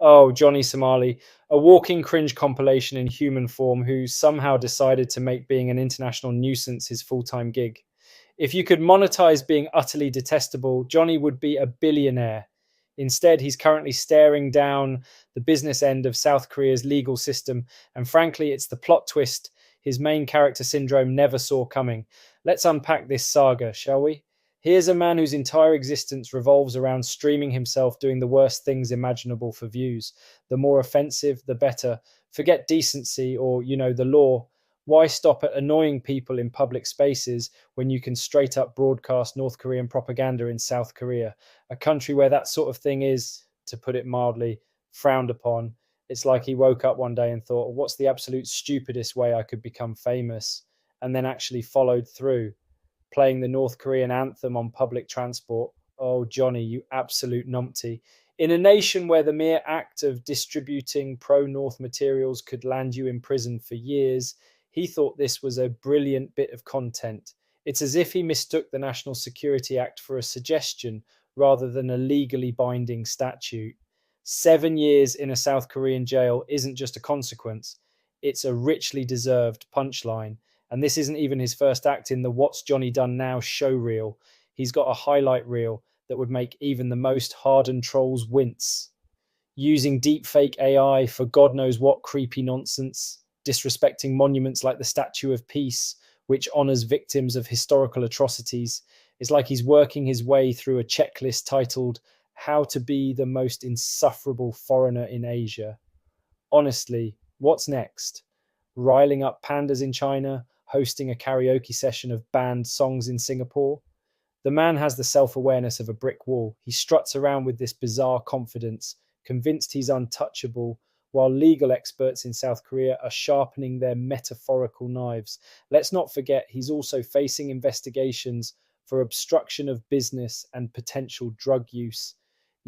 Oh, Johnny Somali, a walking cringe compilation in human form who somehow decided to make being an international nuisance his full time gig. If you could monetize being utterly detestable, Johnny would be a billionaire. Instead, he's currently staring down the business end of South Korea's legal system, and frankly, it's the plot twist his main character syndrome never saw coming. Let's unpack this saga, shall we? Here's a man whose entire existence revolves around streaming himself doing the worst things imaginable for views. The more offensive, the better. Forget decency or, the law. Why stop at annoying people in public spaces when you can straight up broadcast North Korean propaganda in South Korea, a country where that sort of thing is, to put it mildly, frowned upon? It's like he woke up one day and thought, what's the absolute stupidest way I could become famous? And then actually followed through, playing the North Korean anthem on public transport. Oh, Johnny, you absolute numpty. In a nation where the mere act of distributing pro North materials could land you in prison for years, he thought this was a brilliant bit of content. It's as if he mistook the National Security Act for a suggestion rather than a legally binding statute. 7 years in a South Korean jail isn't just a consequence, it's a richly deserved punchline. And this isn't even his first act in the What's Johnny Done Now show reel. He's got a highlight reel that would make even the most hardened trolls wince. Using deepfake AI for God knows what creepy nonsense, disrespecting monuments like the Statue of Peace, which honours victims of historical atrocities. It's like he's working his way through a checklist titled How to Be the Most Insufferable Foreigner in Asia. Honestly, what's next? Riling up pandas in China, hosting a karaoke session of banned songs in Singapore? The man has the self awareness of a brick wall. He struts around with this bizarre confidence, convinced he's untouchable, while legal experts in South Korea are sharpening their metaphorical knives. Let's not forget he's also facing investigations for obstruction of business and potential drug use.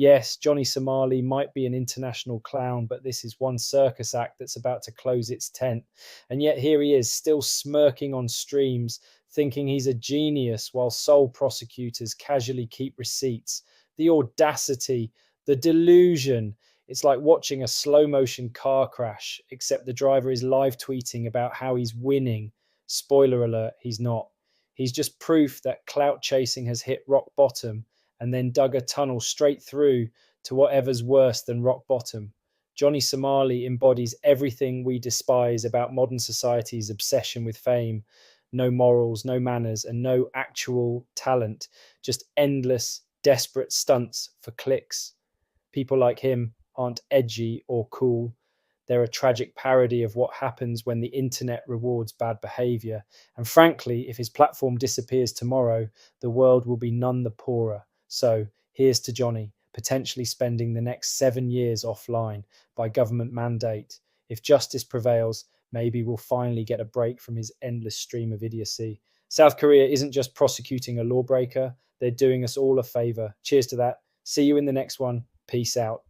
Yes, Johnny Somali might be an international clown, but this is one circus act that's about to close its tent. And yet here he is, still smirking on streams, thinking he's a genius while sole prosecutors casually keep receipts. The audacity, the delusion. It's like watching a slow motion car crash, except the driver is live tweeting about how he's winning. Spoiler alert, he's not. He's just proof that clout chasing has hit rock bottom and then dug a tunnel straight through to whatever's worse than rock bottom. Johnny Somali embodies everything we despise about modern society's obsession with fame. No morals, no manners, and no actual talent. Just endless, desperate stunts for clicks. People like him aren't edgy or cool. They're a tragic parody of what happens when the internet rewards bad behavior. And frankly, if his platform disappears tomorrow, the world will be none the poorer. So here's to Johnny, potentially spending the next 7 years offline by government mandate. If justice prevails, maybe we'll finally get a break from his endless stream of idiocy. South Korea isn't just prosecuting a lawbreaker, they're doing us all a favour. Cheers to that. See you in the next one. Peace out.